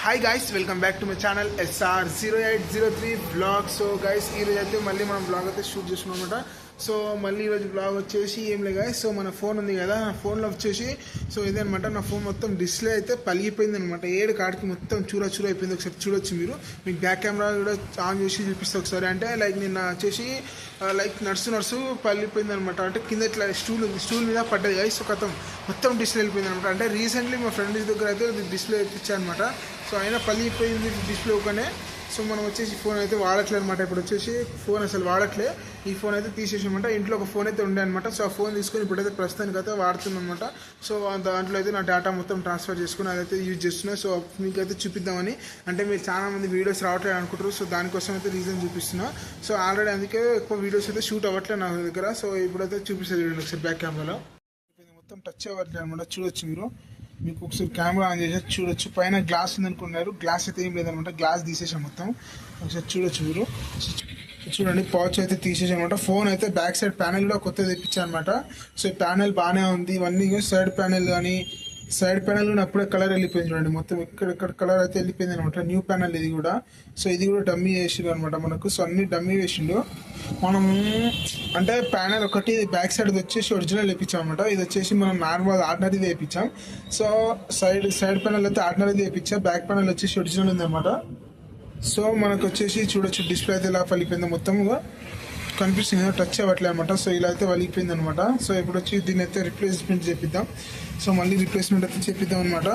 Hi guys, welcome back to my channel SR0803 blog. So guys, ఈరోజు అయితే మళ్ళీ మనం బ్లాగ్ అయితే షూట్ చేస్తున్నాం అనమాట. సో మళ్ళీ ఈరోజు బ్లాగ్ వచ్చేసి ఏం లేదు గైస్. సో మన ఫోన్ ఉంది కదా, నా ఫోన్లో వచ్చేసి సో ఇదే అనమాట. నా ఫోన్ మొత్తం డిస్ప్లే అయితే పలిగిపోయింది అనమాట. ఏడు కాడికి మొత్తం చూర అయిపోయింది. ఒకసారి చూడొచ్చు మీరు. మీకు బ్యాక్ కెమెరా కూడా ఆన్ చేసి చూపిస్తే ఒకసారి. అంటే లైక్ నిన్న వచ్చేసి లైక్ నడుస్తూ పలిగిపోయింది అనమాట. అంటే కింద ఇట్లా స్టూల్ మీద పడ్డది గైస్. సో మొత్తం డిస్ప్లే వెళ్ళిపోయింది అనమాట. అంటే రీసెంట్లీ మా ఫ్రెండ్ దగ్గర అయితే డిస్ప్లే ఇప్పించాను అనమాట. సో అయినా పలిగిపోయింది డిస్ప్లే ఒకనే. సో మనం వచ్చేసి ఫోన్ అయితే వాడట్లేదు అనమాట. ఇప్పుడు వచ్చేసి ఫోన్ అసలు వాడట్లే. ఈ ఫోన్ అయితే తీసేసామంట. ఇంట్లో ఒక ఫోన్ అయితే ఉండే అనమాట. సో ఆ ఫోన్ తీసుకొని ఇప్పుడైతే ప్రస్తుతానికి అయితే వాడుతున్నాం అనమాట. సో దాంట్లో అయితే నా డేటా మొత్తం ట్రాన్స్ఫర్ చేసుకుని అదైతే యూజ్ చేస్తున్నా. సో మీకైతే చూపిద్దామని, అంటే మీరు చాలా మంది వీడియోస్ రావట్లేదు అనుకుంటారు. సో దానికోసం అయితే రీజన్ చూపిస్తున్నా. సో ఆల్రెడీ అందుకే ఎక్కువ వీడియోస్ అయితే షూట్ అవ్వట్లేదు నా దగ్గర. సో ఇప్పుడైతే చూపిస్తుంది చూడండి ఒకసారి బ్యాక్ కెమెరాలో. మొత్తం టచ్ అవ్వట్లేదు అనమాట. చూడొచ్చు మీరు. మీకు ఒకసారి కెమెరా ఆన్ చేసి చూడొచ్చు. పైన గ్లాస్ ఉందనుకున్నారు, గ్లాస్ అయితే ఏం లేదనమాట. గ్లాస్ తీసేసాం మొత్తం. ఒకసారి చూడొచ్చు మీరు. చూడండి, పౌచ్ అయితే తీసేసాం అనమాట. ఫోన్ అయితే బ్యాక్ సైడ్ ప్యానెల్ కూడా కొత్తది తెప్పించాను అనమాట. సో ఈ ప్యానెల్ బాగానే ఉంది. ఇవన్నీ సైడ్ ప్యానెల్ కానీ సైడ్ ప్యానెల్ కూడా అప్పుడే కలర్ వెళ్ళిపోయింది చూడండి. మొత్తం ఇక్కడ కలర్ అయితే వెళ్ళిపోయింది అనమాట. న్యూ ప్యానెల్ ఇది కూడా. సో ఇది కూడా డమ్మీ వేసిండు అనమాట మనకు. సో అన్ని డమ్మీ వేసిండు. మనము అంటే ప్యానెల్ ఒకటి బ్యాక్ సైడ్ వచ్చేసి ఒరిజినల్ వేయించాం అనమాట. ఇది వచ్చేసి మనం నార్మల్ ఆర్డినరీది వేయించాం. సో సైడ్ ప్యానెల్ అయితే ఆర్డినరీది వేయించాం. బ్యాక్ ప్యానెల్ వచ్చేసి ఒరిజినల్ ఉందన్నమాట. సో మనకు వచ్చేసి చూడొచ్చు డిస్ప్లే అయితే ఇలా పలిపోయింది మొత్తంగా కనిపిస్తుంది. టచ్ అవ్వట్లేదు అనమాట. సో ఇలా అయితే వలిగిపోయింది అనమాట. సో ఇప్పుడు వచ్చి దీన్ని అయితే రిప్లేస్మెంట్ చేపిద్దాం. సో మళ్ళీ రిప్లేస్మెంట్ అయితే చేపిద్దాం అనమాట.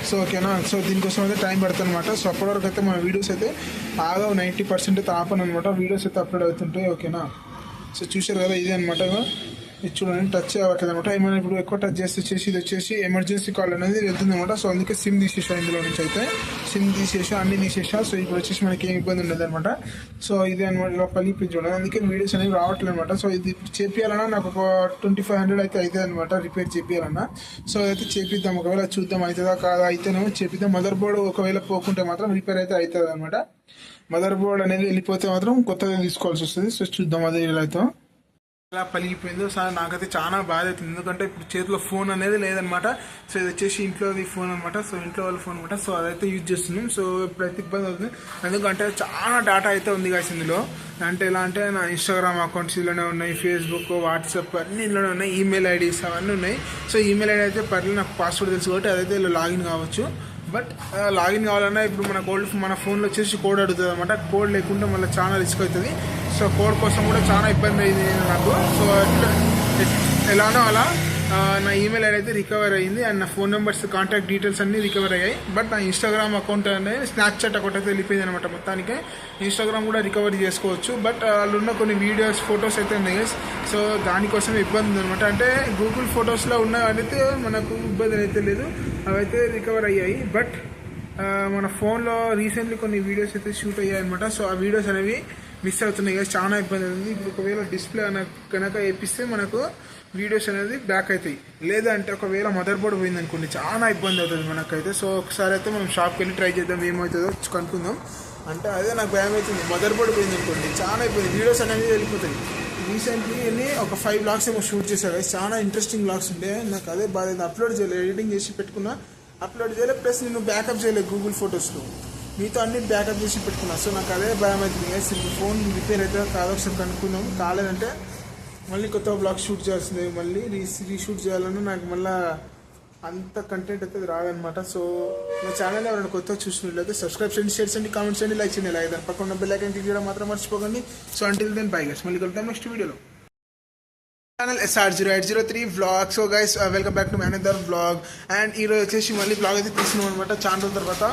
సో ఓకేనా. సో దీనికోసం అయితే టైం పడుతుంది అనమాట. సో అప్పటి వరకు అయితే మన వీడియోస్ అయితే బాగా 90% అయితే ఆపను అనమాట. వీడియోస్ అయితే అప్లోడ్ అవుతుంటాయి. ఓకేనా. సో చూసారు కదా, ఇదే అనమాట. ఇది చూడండి, టచ్ అవ్వట్లేదు అనమాట. ఏమైనా ఇప్పుడు ఎక్కువ టచ్ చేస్తే వచ్చేసి ఇది వచ్చేసి ఎమర్జెన్సీ కాల్ అనేది వెళ్తుంది అనమాట. సో అందుకే సిమ్ తీసేసా. ఇందులో నుంచి అయితే సిమ్ తీసేసా, అన్ని తీసేసా. సో ఇప్పుడు వచ్చేసి మనకి ఏం ఇబ్బంది ఉండదు అనమాట. సో ఇదే అనమాట. ఇలా పలిపి చూడండి. అందుకే వీడియోస్ అనేవి రావట్లేదు అనమాట. సో ఇది చేపియాలన్నా నాకు ఒక 2500 అయితే అవుతుంది అనమాట. రిపేర్ చేపియాలన్నా. సో అయితే చేపిద్దాం. ఒకవేళ చూద్దాం అవుతుందా కాదా. అయితేనేమో చేపిద్దాం. మదర్ బోర్డ్ ఒకవేళ పోకుంటే మాత్రం రిపేర్ అయితే అవుతుంది అనమాట. మదర్ బోర్డ్ అనేది వెళ్ళిపోతే మాత్రం కొత్తగా తీసుకోవాల్సి వస్తుంది. సో చూద్దాం అదే ఇలా అయితే ఎలా పలిగిపోయిందో. సార్ నాకైతే చాలా బాధ అవుతుంది. ఎందుకంటే ఇప్పుడు చేతిలో ఫోన్ అనేది లేదనమాట. సో ఇది వచ్చేసి ఇంట్లోది ఫోన్ అనమాట. సో ఇంట్లో వాళ్ళ ఫోన్ అనమాట. సో అదైతే యూజ్ చేస్తున్నాం. సో ఇప్పుడైతే ఇబ్బంది అవుతుంది. ఎందుకంటే చాలా డేటా అయితే ఉంది కాదు ఇందులో. అంటే ఎలా అంటే నా ఇన్స్టాగ్రామ్ అకౌంట్స్ ఇందులోనే ఉన్నాయి, ఫేస్బుక్, వాట్సాప్ అన్నీ ఇందులోనే ఉన్నాయి, ఈమెయిల్ ఐడీస్ అవన్నీ ఉన్నాయి. సో ఈమెయిల్ ఐడి అయితే పర్లేదు, నాకు పాస్వర్డ్ తెలుసు కాబట్టి అదైతే ఇలా లాగిన్ కావచ్చు. బట్ లాగిన్ కావాలన్నా ఇప్పుడు మన ఫోన్లో వచ్చేసి కోడ్ అడుగుతుంది అనమాట. కోడ్ లేకుంటే మళ్ళీ చాలా రిస్క్ అవుతుంది. సో కోడ్ కోసం కూడా చాలా ఇబ్బంది అయింది నాకు. సో ఎలానో అలా నా ఈమెయిల్ ఐడి అయితే రికవర్ అయ్యింది. అండ్ నా ఫోన్ నెంబర్స్, కాంటాక్ట్ డీటెయిల్స్ అన్నీ రికవర్ అయ్యాయి. బట్ నా ఇన్స్టాగ్రామ్ అకౌంట్ అనేది స్నాప్చాట్ అకౌంట్ అయితే వెళ్ళిపోయింది అనమాట. మొత్తానికి ఇన్స్టాగ్రామ్ కూడా రికవరీ చేసుకోవచ్చు. బట్ వాళ్ళు ఉన్న కొన్ని వీడియోస్, ఫొటోస్ అయితే ఉన్నాయి. సో దానికోసం ఇబ్బంది ఉందనమాట. అంటే గూగుల్ ఫొటోస్లో ఉన్నవైతే మనకు ఇబ్బంది అయితే లేదు, అవైతే రికవర్ అయ్యాయి. బట్ మన ఫోన్లో రీసెంట్లీ కొన్ని వీడియోస్ అయితే షూట్ అయ్యాయి అనమాట. సో ఆ వీడియోస్ అనేవి మిస్ అవుతున్నాయి కదా, చాలా ఇబ్బంది అవుతుంది. ఇప్పుడు ఒకవేళ డిస్ప్లే కనుక వేపిస్తే మనకు వీడియోస్ అనేది బ్యాక్ అవుతాయి. లేదంటే ఒకవేళ మదర్ బోర్డ్ పోయింది అనుకోండి, చాలా ఇబ్బంది అవుతుంది మనకైతే. సో ఒకసారి అయితే మనం షాప్కి వెళ్ళి ట్రై చేద్దాం, ఏమవుతుందో కనుక్కుందాం. అంటే అదే నాకు భయం అవుతుంది. మదర్ బోర్డ్ పోయింది అనుకోండి, చాలా ఇబ్బంది. వీడియోస్ అనేవి వెళ్ళిపోతాయి. రీసెంట్లీ ఒక 5 వ్లాగ్స్ ఏమో షూట్ చేశారు. చాలా ఇంట్రెస్టింగ్ వ్లాగ్స్ ఉండే. నాకు అదే బాధ. అప్లోడ్ చేయలేదు, ఎడిటింగ్ చేసి పెట్టుకున్నా, అప్లోడ్ చేయలేదు. ప్లస్ నేను బ్యాకప్ చేయలేదు గూగుల్ ఫొటోస్లో. మీతో అన్ని బ్యాకప్ చేసి పెట్టుకున్నా. సో నాకు అదే భయం అవుతుంది. ఫోన్ రిపేర్ అయితే కాదు, ఒకసారి కనుక్కుందాం. కాలేదంటే మళ్ళీ కొత్త బ్లాగ్ షూట్ చేస్తుంది. మళ్ళీ రీషూట్ చేయాలన్నా నాకు మళ్ళీ అంత కంటెంట్ అయితే రాదనమాట. సో మా ఛానల్ ఎవరైనా కొత్తగా చూసినట్లయితే సబ్స్క్రైబ్ చేయండి, షేర్ చేయండి, కామెంట్స్ చేయండి, లైక్ చేయండి. లైక్ దాని పక్కన బెల్ ఐకాన్ క్లిక్ చేయడం మాత్రం మర్చిపోకండి. So until then bye guys, మళ్ళీ కలుద్దాం నెక్స్ట్ వీడియోలో. Channel SR0803 vlog. So guys, welcome back to my another vlog. And ఈరోజు వచ్చేసి మళ్ళీ వ్లాగ్ అయితే తీసినాం అనమాట చాలా రోజుల తర్వాత.